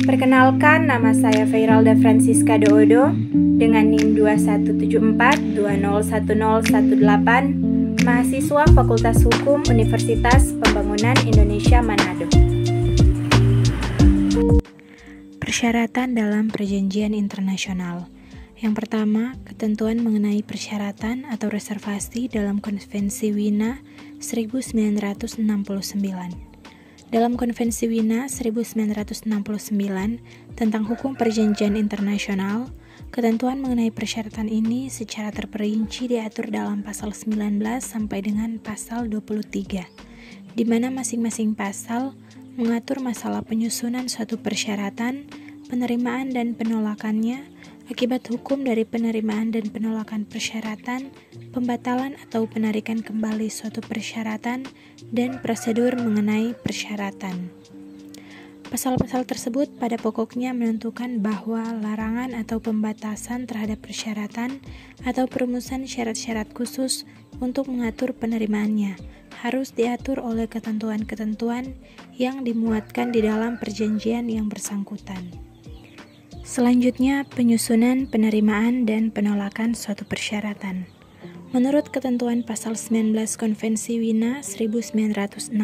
Perkenalkan, nama saya Fairalda Francisca Doodo dengan NIM 2174201018, mahasiswa Fakultas Hukum Universitas Pembangunan Indonesia Manado. Persyaratan dalam perjanjian internasional. Yang pertama, ketentuan mengenai persyaratan atau reservasi dalam Konvensi Wina 1969. Dalam Konvensi Wina 1969 tentang hukum perjanjian internasional, ketentuan mengenai persyaratan ini secara terperinci diatur dalam pasal 19 sampai dengan pasal 23, di mana masing-masing pasal mengatur masalah penyusunan suatu persyaratan, penerimaan dan penolakannya, akibat hukum dari penerimaan dan penolakan persyaratan, pembatalan atau penarikan kembali suatu persyaratan, dan prosedur mengenai persyaratan. Pasal-pasal tersebut pada pokoknya menentukan bahwa larangan atau pembatasan terhadap persyaratan atau perumusan syarat-syarat khusus untuk mengatur penerimaannya harus diatur oleh ketentuan-ketentuan yang dimuatkan di dalam perjanjian yang bersangkutan. Selanjutnya, penyusunan, penerimaan, dan penolakan suatu persyaratan. Menurut ketentuan pasal 19 Konvensi Wina 1969,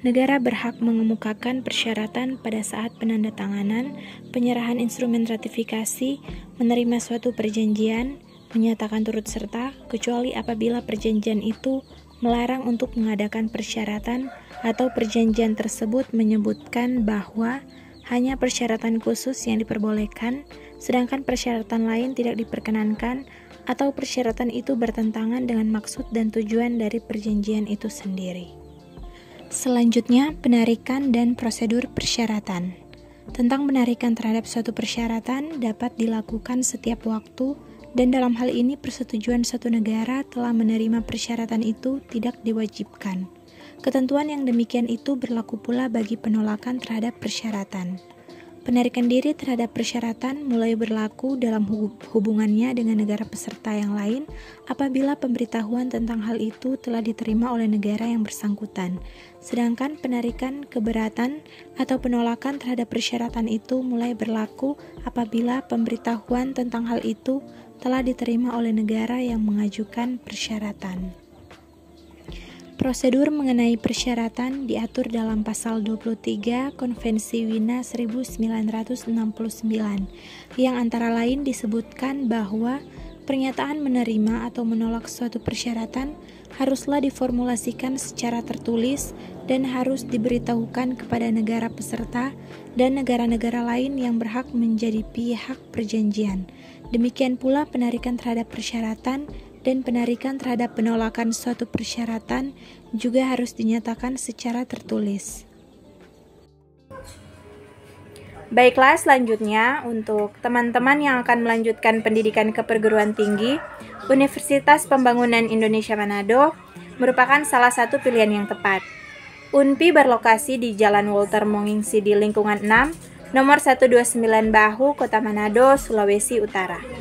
negara berhak mengemukakan persyaratan pada saat penandatanganan, penyerahan instrumen ratifikasi, menerima suatu perjanjian, menyatakan turut serta, kecuali apabila perjanjian itu melarang untuk mengadakan persyaratan atau perjanjian tersebut menyebutkan bahwa hanya persyaratan khusus yang diperbolehkan, sedangkan persyaratan lain tidak diperkenankan, atau persyaratan itu bertentangan dengan maksud dan tujuan dari perjanjian itu sendiri. Selanjutnya, penarikan dan prosedur persyaratan. Tentang penarikan terhadap suatu persyaratan dapat dilakukan setiap waktu, dan dalam hal ini persetujuan suatu negara telah menerima persyaratan itu tidak diwajibkan. Ketentuan yang demikian itu berlaku pula bagi penolakan terhadap persyaratan. Penarikan diri terhadap persyaratan mulai berlaku dalam hubungannya dengan negara peserta yang lain apabila pemberitahuan tentang hal itu telah diterima oleh negara yang bersangkutan. Sedangkan penarikan, keberatan, atau penolakan terhadap persyaratan itu mulai berlaku apabila pemberitahuan tentang hal itu telah diterima oleh negara yang mengajukan persyaratan. Prosedur mengenai persyaratan diatur dalam pasal 23 Konvensi Wina 1969 yang antara lain disebutkan bahwa pernyataan menerima atau menolak suatu persyaratan haruslah diformulasikan secara tertulis dan harus diberitahukan kepada negara peserta dan negara-negara lain yang berhak menjadi pihak perjanjian. Demikian pula penarikan terhadap persyaratan dan penarikan terhadap penolakan suatu persyaratan juga harus dinyatakan secara tertulis. Baiklah, selanjutnya untuk teman-teman yang akan melanjutkan pendidikan ke perguruan tinggi, Universitas Pembangunan Indonesia Manado merupakan salah satu pilihan yang tepat. UNPI berlokasi di Jalan Walter Monginsidi lingkungan 6, nomor 129 Bahu, Kota Manado, Sulawesi Utara.